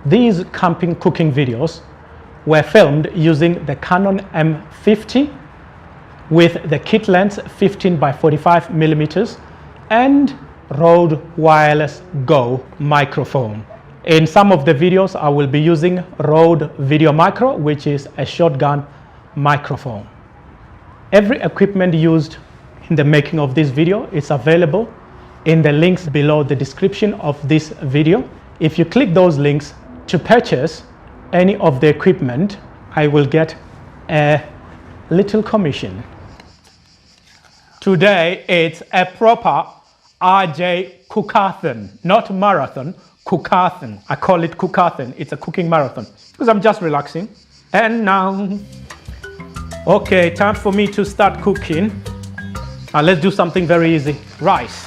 These camping cooking videos were filmed using the Canon M50 with the kit lens 15x45mm and Rode Wireless Go microphone. In some of the videos I will be using Rode VideoMicro, which is a shotgun microphone. Every equipment used in the making of this video is available in the links below the description of this video. If you click those links to purchase any of the equipment, I will get a little commission. Today it's a proper RJ cookathon, not marathon, cookathon. I call it cookathon. It's a cooking marathon because I'm just relaxing. And now, okay, time for me to start cooking. Let's do something very easy. Rice.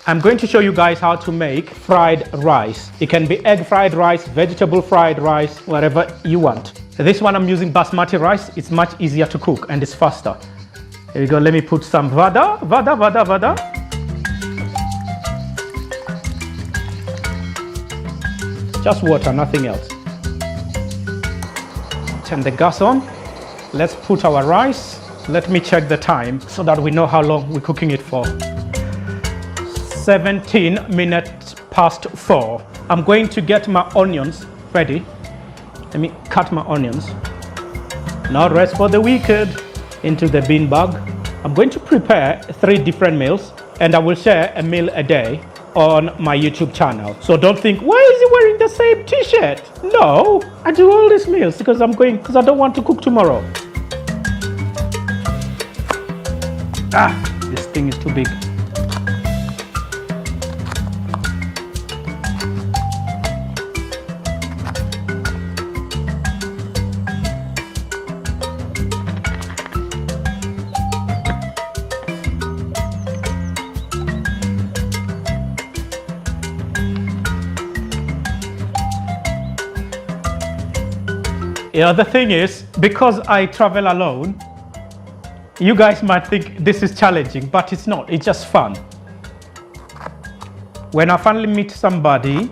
I'm going to show you guys how to make fried rice. It can be egg fried rice, vegetable fried rice, whatever you want. This one I'm using basmati rice. It's much easier to cook and it's faster. Here we go. Let me put some vada. Just water, nothing else. Turn the gas on. Let's put our rice. Let me check the time so that we know how long we're cooking it for. 17 minutes past 4. I'm going to get my onions ready. Let me cut my onions. Now rest for the wicked. Into the bean bag. I'm going to prepare 3 different meals and I will share a meal a day on my YouTube channel. So don't think, why is he wearing the same t-shirt? No, I do all these meals because I don't want to cook tomorrow. This thing is too big. Yeah, the thing is, because I travel alone, you guys might think this is challenging, but it's not. It's just fun. When I finally meet somebody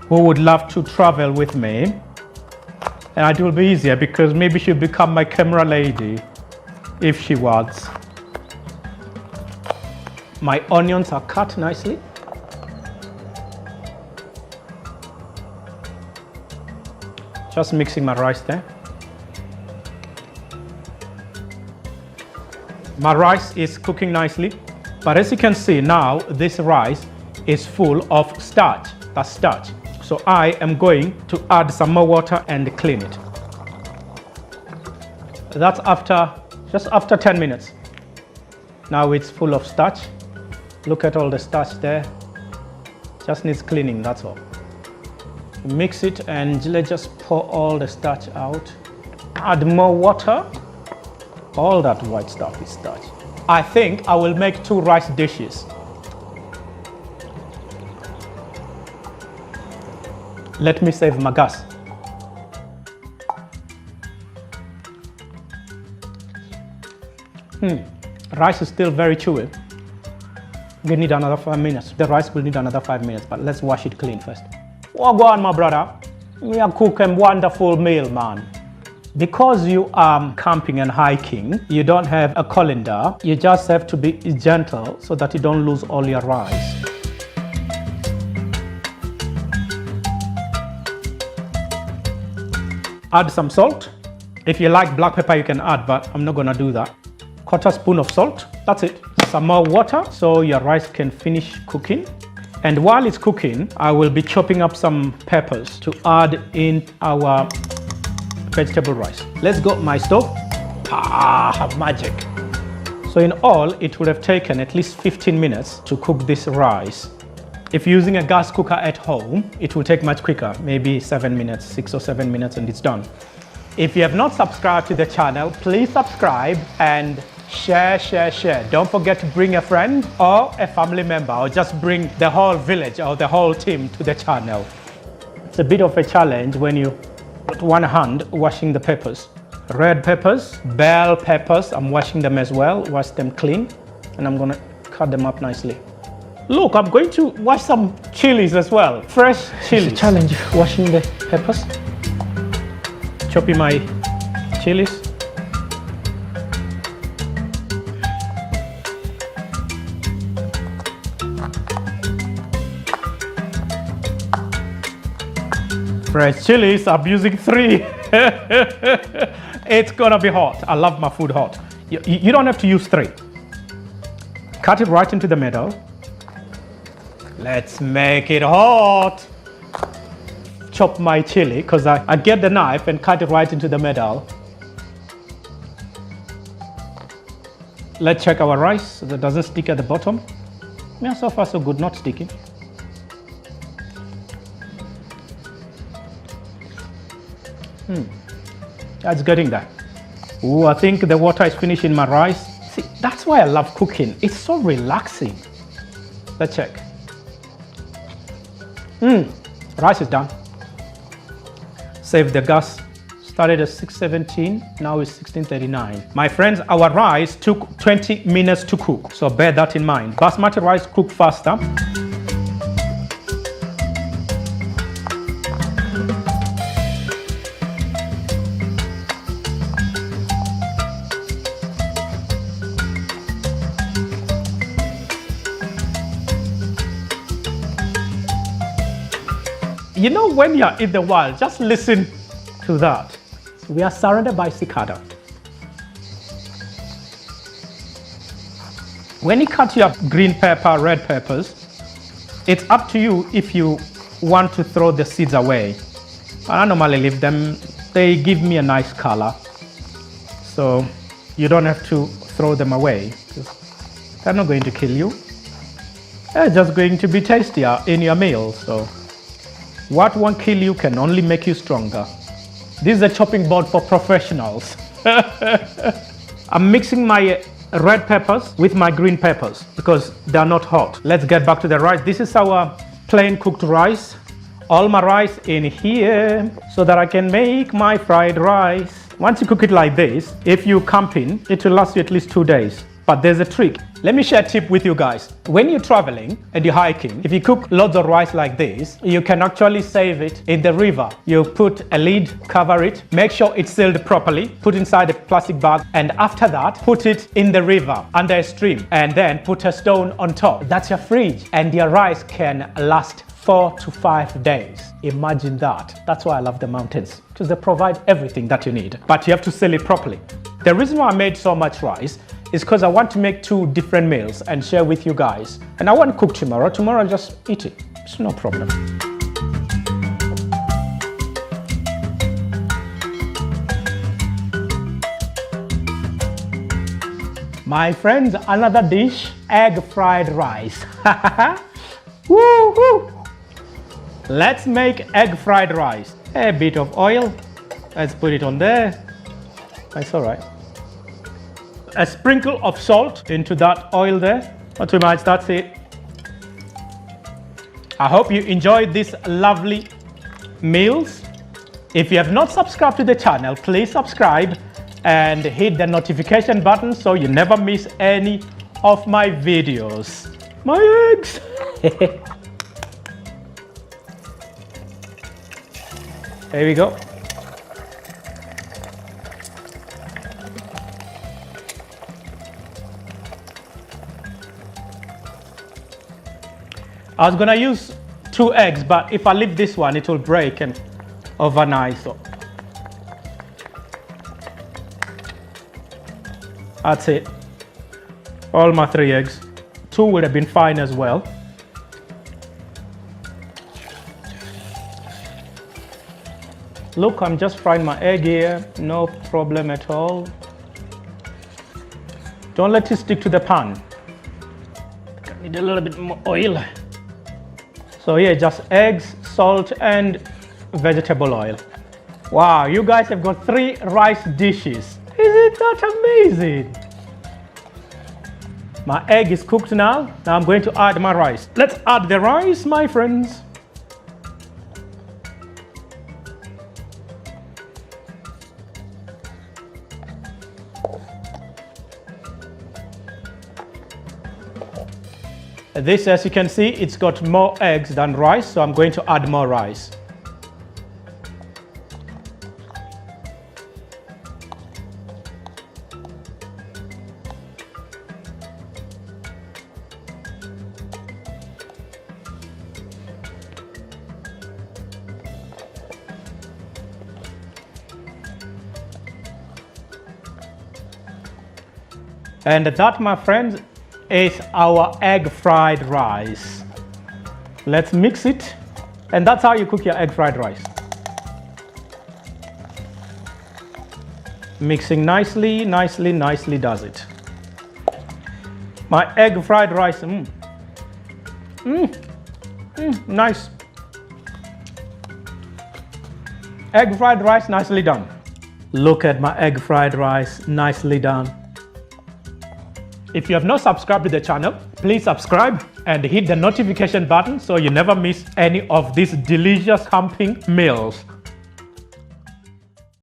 who would love to travel with me, and it will be easier because maybe she'll become my camera lady if she wants. My onions are cut nicely. Just mixing my rice there. My rice is cooking nicely, but as you can see now, this rice is full of starch. That's starch. So I am going to add some more water and clean it. That's just after 10 minutes. Now it's full of starch. Look at all the starch there. Just needs cleaning, that's all. Mix it and let's just pour all the starch out. Add more water. All that white stuff is starch. I think I will make 2 rice dishes. Let me save my gas. Rice is still very chewy. We need another 5 minutes. The rice will need another 5 minutes, but let's wash it clean first. Oh, go on, my brother. We are cooking a wonderful meal, man. Because you are camping and hiking, you don't have a colander. You just have to be gentle so that you don't lose all your rice. Add some salt. If you like black pepper, you can add, but I'm not gonna do that. 1/4 spoon of salt. That's it. Some more water so your rice can finish cooking. And while it's cooking, I will be chopping up some peppers to add in our vegetable rice. Let's go my stove. Magic. So in all, it would have taken at least 15 minutes to cook this rice. If you're using a gas cooker at home, it will take much quicker, maybe 7 minutes, 6 or 7 minutes, and it's done. If you have not subscribed to the channel, please subscribe and share. Don't forget to bring a friend or a family member, or just bring the whole village or the whole team to the channel. It's a bit of a challenge when you put one hand washing the peppers. Red peppers, bell peppers, I'm washing them as well, wash them clean, and I'm gonna cut them up nicely. Look, I'm going to wash some chilies as well. Fresh chilies. It's a challenge washing the peppers. Chopping my chilies. Fresh chilies, I'm using 3. It's gonna be hot. I love my food hot. You don't have to use 3. Cut it right into the middle. Let's make it hot. Chop my chili, because I get the knife and cut it right into the middle. Let's check our rice so that it doesn't stick at the bottom. Yeah, so far so good, not sticking. That's getting there. Oh, I think the water is finishing my rice. See, that's why I love cooking. It's so relaxing. Let's check. Rice is done. Save the gas. Started at 6:17, now it's 16:39. My friends, our rice took 20 minutes to cook, so bear that in mind. Basmati rice cook faster. You know, when you're in the wild, just listen to that. We are surrounded by cicada. When you cut your green pepper, red peppers, it's up to you if you want to throw the seeds away. I normally leave them. They give me a nice color. So you don't have to throw them away. They're not going to kill you. They're just going to be tastier in your meal. So what won't kill you can only make you stronger. This is a chopping board for professionals. I'm mixing my red peppers with my green peppers because they're not hot. Let's get back to the rice. This is our plain cooked rice. All my rice in here so that I can make my fried rice. Once you cook it like this, if you camping, it will last you at least 2 days. But there's a trick. Let me share a tip with you guys. When you're traveling and you're hiking, if you cook loads of rice like this, you can actually save it in the river. You put a lid, cover it, make sure it's sealed properly, put inside a plastic bag, and after that, put it in the river under a stream, and then put a stone on top. That's your fridge, and your rice can last 4 to 5 days. Imagine that. That's why I love the mountains, because they provide everything that you need, but you have to seal it properly. The reason why I made so much rice is because I want to make 2 different meals and share with you guys. And I want to cook tomorrow. Tomorrow I'll just eat it. It's no problem. My friends, another dish, egg fried rice. Woo-hoo! Let's make egg fried rice. A bit of oil. Let's put it on there. That's all right. A sprinkle of salt into that oil there. Not too much, that's it. I hope you enjoyed these lovely meals. If you have not subscribed to the channel, please subscribe and hit the notification button so you never miss any of my videos. My eggs! There we go. I was gonna use 2 eggs, but if I leave this one, it will break and overnight. So that's it. All my 3 eggs. 2 would have been fine as well. Look, I'm just frying my egg here. No problem at all. Don't let it stick to the pan. I need a little bit more oil. So yeah, just eggs, salt, and vegetable oil. Wow, you guys have got 3 rice dishes. Isn't that amazing? My egg is cooked now. Now I'm going to add my rice. Let's add the rice, my friends. This, as you can see, it's got more eggs than rice, so I'm going to add more rice. And that, my friends, is our egg fried rice. Let's mix it. And that's how you cook your egg fried rice. Mixing nicely, nicely, nicely does it. My egg fried rice, nice. Egg fried rice, nicely done. Look at my egg fried rice, nicely done. If you have not subscribed to the channel, please subscribe and hit the notification button so you never miss any of these delicious camping meals.